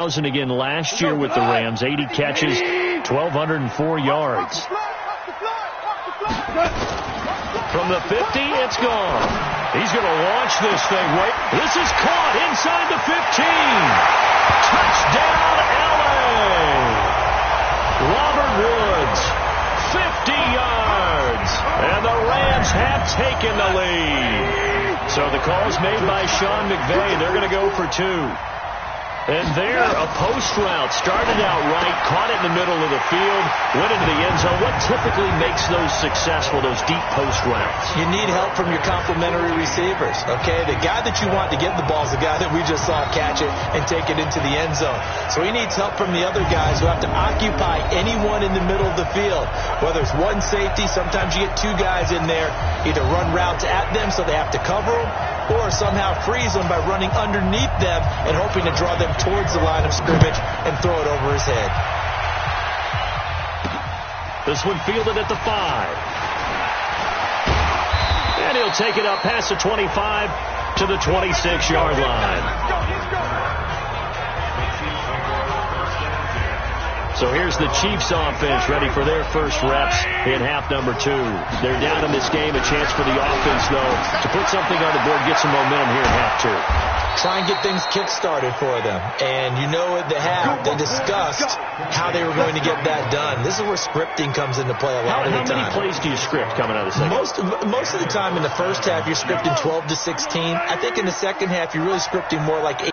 Again last year with the Rams, 80 catches, 1,204 yards. From the 50, it's gone. He's going to launch this thing. Wait, this is caught inside the 15. Touchdown, LA. Robert Woods, 50 yards. And the Rams have taken the lead. So the call's made by Sean McVay. They're going to go for two. And there, a post route started out right, caught it in the middle of the field, went into the end zone. What typically makes those successful, those deep post routes? You need help from your complementary receivers, okay? The guy that you want to get the ball is the guy that we just saw catch it and take it into the end zone. So he needs help from the other guys who have to occupy anyone in the middle of the field. Whether it's one safety, sometimes you get two guys in there, either run routes at them so they have to cover them, or somehow freeze them by running underneath them and hoping to draw them towards the line of scrimmage and throw it over his head. This one fielded at the 5. And he'll take it up past the 25 to the 26-yard line. So here's the Chiefs offense ready for their first reps in half number 2. They're down in this game. A chance for the offense, though, to put something on the board, get some momentum here in half 2. Try and get things kick-started for them. And you know at the half, they discussed how they were going to get that done. This is where scripting comes into play a lot of the time. How many plays do you script coming out of the second? Most of the time in the first half, you're scripting 12 to 16. I think in the second half, you're really scripting more like 8.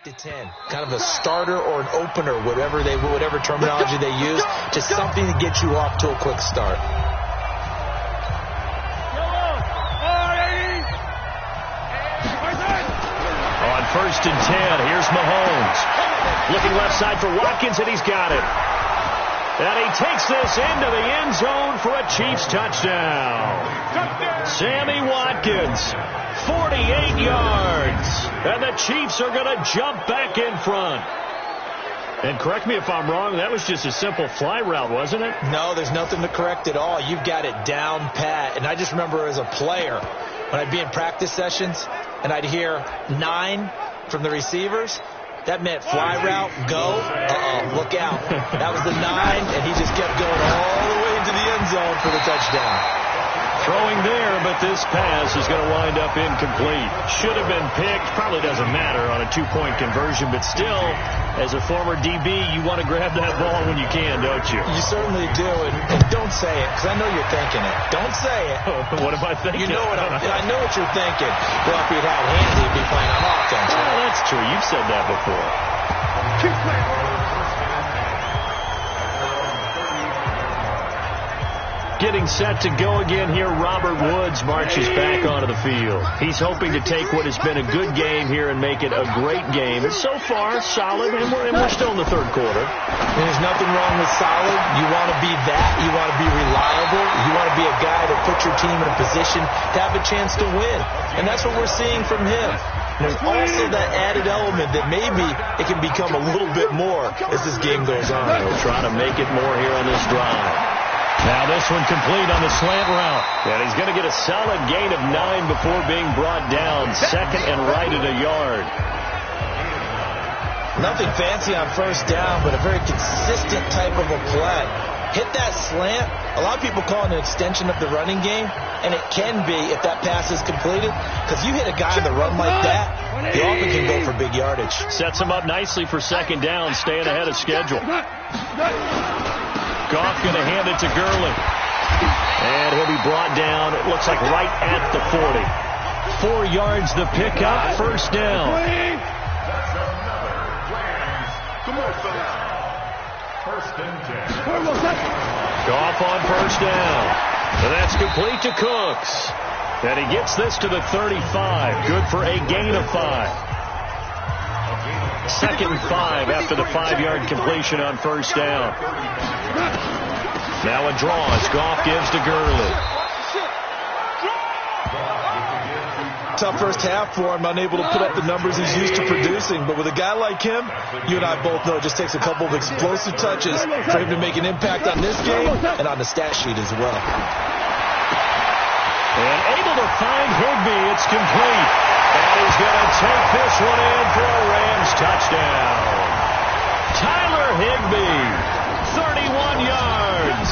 To 10, kind of a starter or an opener, whatever terminology they use, just something to get you off to a quick start. On 1st and 10, here's Mahomes. Looking left side for Watkins, and he's got it. And he takes this into the end zone for a Chiefs touchdown. Sammy Watkins, 48 yards. And the Chiefs are going to jump back in front. And correct me if I'm wrong, that was just a simple fly route, wasn't it? No, there's nothing to correct at all. You've got it down pat. And I just remember as a player, when I'd be in practice sessions and I'd hear 9 from the receivers, that meant fly route, go, look out. That was the 9, and he just kept going all the way into the end zone for the touchdown. Throwing there, but this pass is going to wind up incomplete. Should have been picked. Probably doesn't matter on a 2-point conversion, but still, as a former DB, you want to grab that ball when you can, don't you? You certainly do, and don't say it, because I know you're thinking it. Don't say it. What am I thinking? You know I know what you're thinking. Well, if you'd had hands, he'd be playing on offense. Well, that's true. You've said that before. Getting set to go again here, Robert Woods marches back onto the field. He's hoping to take what has been a good game here and make it a great game. It's so far solid, and we're still in the third quarter. And there's nothing wrong with solid. You want to be that. You want to be reliable. You want to be a guy that puts your team in a position to have a chance to win. And that's what we're seeing from him. There's also that added element that maybe it can become a little bit more as this game goes on. He'll try to make it more here on this drive. Now this one complete on the slant route. And he's going to get a solid gain of 9 before being brought down. Second and right at a yard. Nothing fancy on first down, but a very consistent type of a play. Hit that slant, A lot of people call it an extension of the running game, and it can be if that pass is completed, because you hit a guy on the run like that, he often can go for big yardage. Sets him up nicely for second down, staying ahead of schedule. Goff going to hand it to Gurley. And he'll be brought down, it looks like right at the 40. 4 yards the pickup, first down. Goff on first down. And that's complete to Cooks. And he gets this to the 35. Good for a gain of 5. Second and 5 after the 5-yard completion on first down. Now a draw as Goff gives to Gurley. Tough first half for him, unable to put up the numbers he's used to producing. But with a guy like him, you and I both know it just takes a couple of explosive touches for him to make an impact on this game and on the stat sheet as well. And able to find Higbee. It's complete. And he's going to take this one in for a Rams touchdown. Tyler Higbee, 31 yards.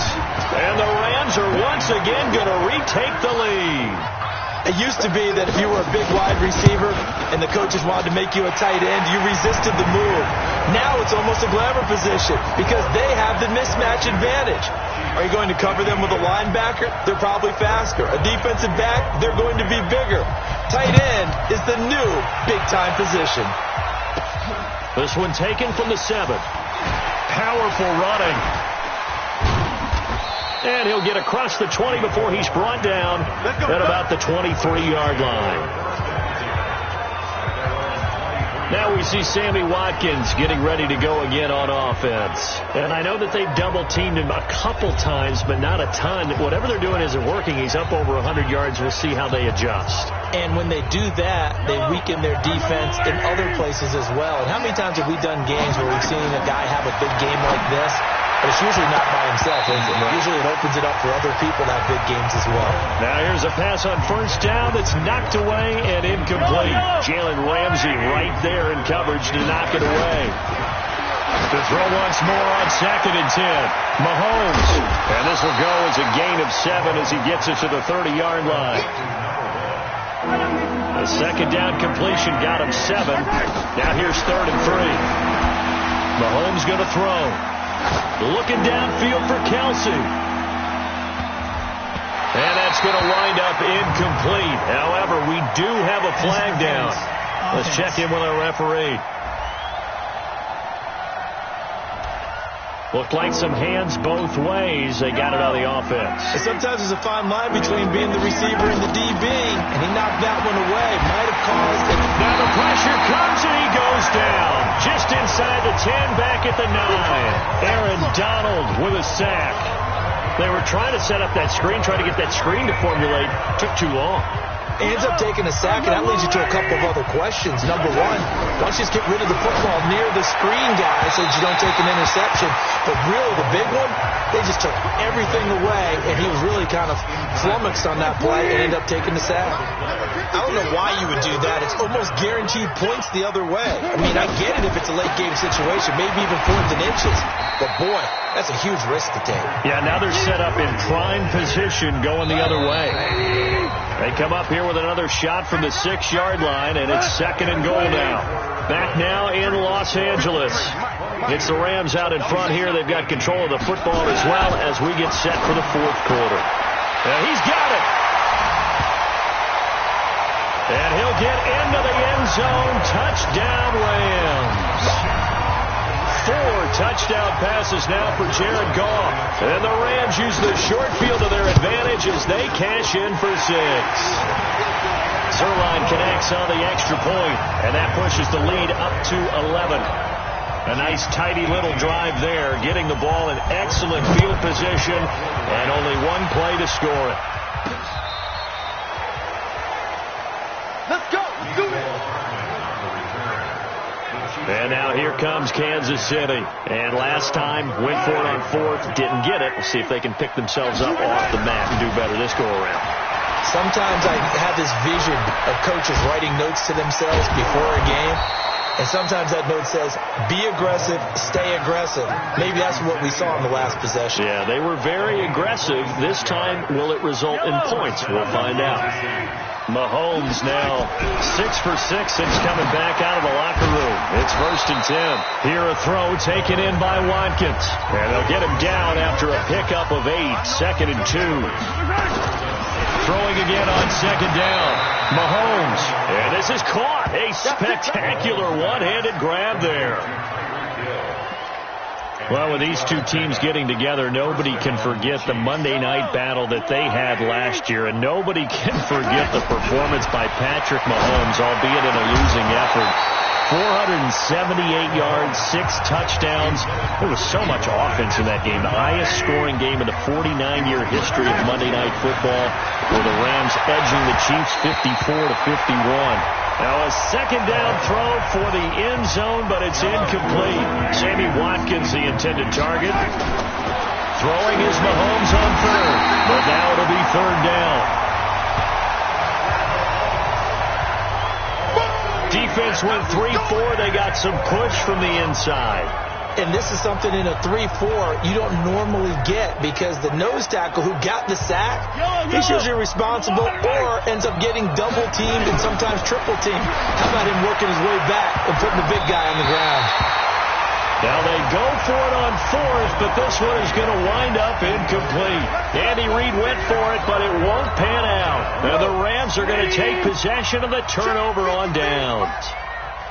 And the Rams are once again going to retake the lead. It used to be that if you were a big wide receiver and the coaches wanted to make you a tight end, you resisted the move. Now it's almost a glamour position because they have the mismatch advantage. Are you going to cover them with a linebacker? They're probably faster. A defensive back? They're going to be bigger. Tight end is the new big-time position. This one taken from the 7. Powerful running. And he'll get across the 20 before he's brought down at about the 23-yard line. Now we see Sammy Watkins getting ready to go again on offense. And I know that they've double-teamed him a couple times, but not a ton. Whatever they're doing isn't working. He's up over 100 yards. We'll see how they adjust. And when they do that, they weaken their defense in other places as well. And how many times have we done games where we've seen a guy have a big game like this? But it's usually not by himself, is it? Usually it opens it up for other people to have big games as well. Now here's a pass on first down that's knocked away and incomplete. Jalen Ramsey right there in coverage to knock it away. To throw once more on second and 10. Mahomes. And this will go as a gain of 7 as he gets it to the 30-yard line. The second down completion got him 7. Now here's third and 3. Mahomes going to throw. Looking downfield for Kelsey. And that's going to wind up incomplete. However, we do have a flag down. Let's check in with our referee. Looked like some hands both ways. They got it on the offense. And sometimes there's a fine line between being the receiver and the DB, and he knocked that one away. Might have caused it. Now the pressure comes, and he goes down. Just inside the 10, back at the 9. Aaron Donald with a sack. They were trying to set up that screen, trying to get that screen to formulate. Took too long. He ends up taking a sack, and that leads you to a couple of other questions. Number one, why don't you just get rid of the football near the screen guy so that you don't take an interception? But really, the big one, they just took everything away, and he was really kind of flummoxed on that play and ended up taking the sack. I don't know why you would do that. It's almost guaranteed points the other way. I mean, I get it if it's a late-game situation, maybe even 4th and inches. But, boy, that's a huge risk to take. Yeah, now they're set up in prime position going the other way. They come up here with another shot from the 6-yard line, and it's second and goal now. Back now in Los Angeles. It's the Rams out in front here. They've got control of the football as well as we get set for the 4th quarter. He's got it. And he'll get into the end zone. Touchdown, Rams. 4 touchdown passes now for Jared Goff. And the Rams use the short field to their advantage as they cash in for 6. Zerline connects on the extra point, and that pushes the lead up to 11. A nice, tidy little drive there, getting the ball in excellent field position, and only one play to score it. Let's go. Let's do it. And now here comes Kansas City. And last time, went for it on 4th, didn't get it. We'll see if they can pick themselves up off the mat and do better this go-around. Sometimes I have this vision of coaches writing notes to themselves before a game. And sometimes that note says, be aggressive, stay aggressive. Maybe that's what we saw in the last possession. Yeah, they were very aggressive. This time, will it result in points? We'll find out. Mahomes now 6 for 6 since coming back out of the locker room. It's 1st and 10. Here a throw taken in by Watkins. And they'll get him down after a pickup of 8. 2nd and 2. Throwing again on 2nd down. Mahomes. And this is caught. A spectacular one-handed grab there. Well, with these two teams getting together, nobody can forget the Monday night battle that they had last year, and nobody can forget the performance by Patrick Mahomes, albeit in a losing effort. 478 yards, 6 touchdowns. There was so much offense in that game. The highest scoring game in the 49-year history of Monday Night Football, with the Rams edging the Chiefs 54-51. Now a 2nd down throw for the end zone, but it's incomplete. Sammy Watkins, the intended target. Throwing is Mahomes on 3rd, but now it'll be 3rd down. Defense went 3-4. They got some push from the inside. And this is something in a 3-4 you don't normally get, because the nose tackle who got the sack, he's usually responsible or ends up getting double teamed and sometimes triple teamed. How about him working his way back and putting the big guy on the ground? Now they go for it on 4th, but this one is going to wind up incomplete. Andy Reid went for it, but it won't pan out. And the Rams are going to take possession of the turnover on downs.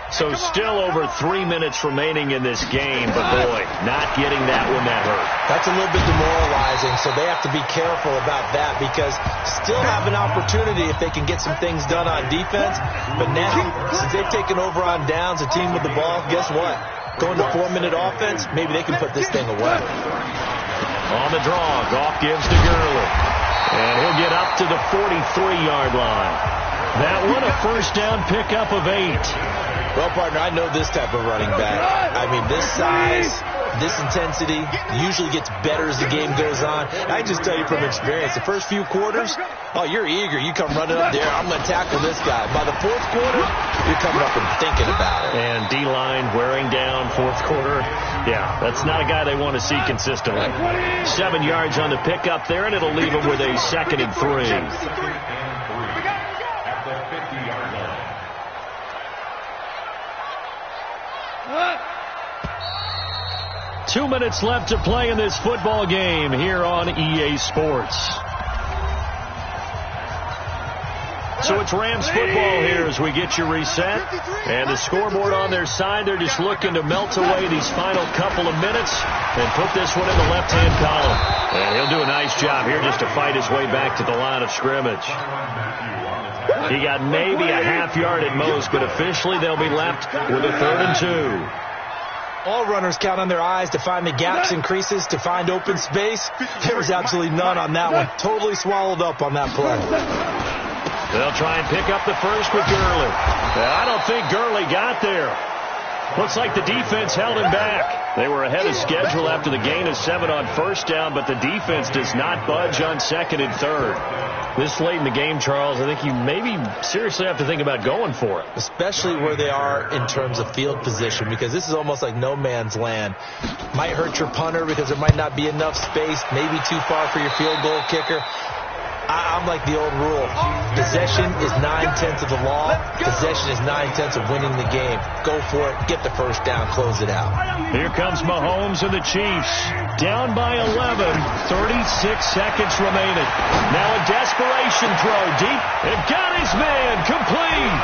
So still over 3 minutes remaining in this game, but boy, not getting that one that hurt. That's a little bit demoralizing, so they have to be careful about that, because still have an opportunity if they can get some things done on defense. But now, since they've taken over on downs, a team with the ball, guess what? Going to 4-minute offense, maybe they can put this thing away. On the draw, Goff gives to Gurley. And he'll get up to the 43-yard line. That one a 1st down pickup of 8. Well, partner, I know this type of running back. I mean, this size, this intensity usually gets better as the game goes on. I just tell you from experience, the first few quarters, oh, you're eager. You come running up there, I'm going to tackle this guy. By the 4th quarter, you're coming up and thinking about it. And D-line wearing down 4th quarter. Yeah, that's not a guy they want to see consistently. 7 yards on the pickup there, and it'll leave him with a 2nd and 3. 2 minutes left to play in this football game here on EA Sports. So it's Rams football here as we get you reset. And the scoreboard on their side, they're just looking to melt away these final couple of minutes and put this one in the left-hand column. And he'll do a nice job here just to fight his way back to the line of scrimmage. He got maybe a half yard at most, but officially they'll be left with a 3rd and 2. All runners count on their eyes to find the gaps and creases, to find open space. There was absolutely none on that one. Totally swallowed up on that play. They'll try and pick up the first with Gurley. I don't think Gurley got there. Looks like the defense held him back. They were ahead of schedule after the gain of 7 on 1st down, but the defense does not budge on 2nd and 3rd. This late in the game, Charles, I think you maybe seriously have to think about going for it. Especially where they are in terms of field position, because this is almost like no man's land. Might hurt your punter because there might not be enough space, maybe too far for your field goal kicker. I'm like the old rule. Possession is 9/10 of the law. Possession is 9/10 of winning the game. Go for it. Get the first down. Close it out. Here comes Mahomes and the Chiefs. Down by 11. 36 seconds remaining. Now a desperation throw deep. And got his man. Complete.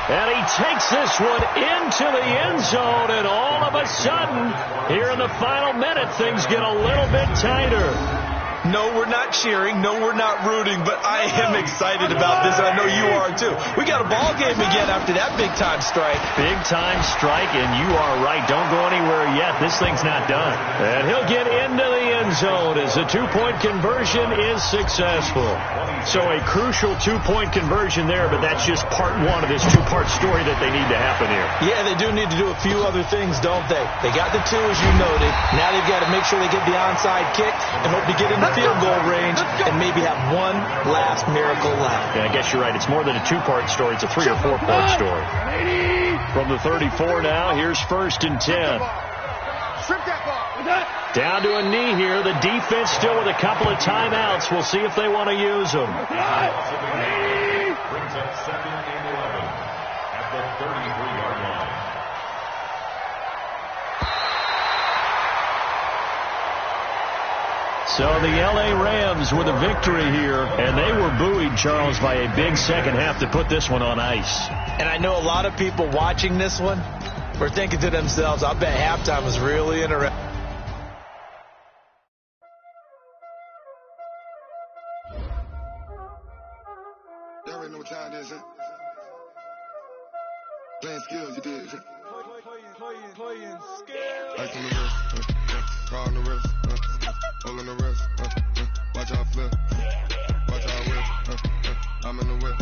And he takes this one into the end zone. And all of a sudden, here in the final minute, things get a little bit tighter. No, we're not cheering. No, we're not rooting. But I am excited about this. I know you are, too. We got a ball game again after that big-time strike. Big-time strike, and you are right. Don't go anywhere yet. This thing's not done. And he'll get into the end zone as the two-point conversion is successful. So a crucial two-point conversion there, but that's just part one of this two-part story that they need to happen here. Yeah, they do need to do a few other things, don't they? They got the 2, as you noted. Now they've got to make sure they get the onside kick and hope to get into field goal range and maybe have one last miracle left. Yeah, I guess you're right. It's more than a 2-part story. It's a 3- or 4-part story. From the 34 now, here's 1st and 10. Down to a knee here. The defense still with a couple of timeouts. We'll see if they want to use them. Brings up 2nd and 11 at the 33-yard line. So the L.A. Rams with a victory here, and they were buoyed, Charles, by a big second half to put this one on ice. And I know a lot of people watching this one were thinking to themselves, I bet halftime was really interesting. Y'all already know what time it is, huh? Playing skills, you did. Playing skills. Ice on the wrist, car on the wrist, hole in the wrist, watch out flip, watch out whip, I'm in the whip.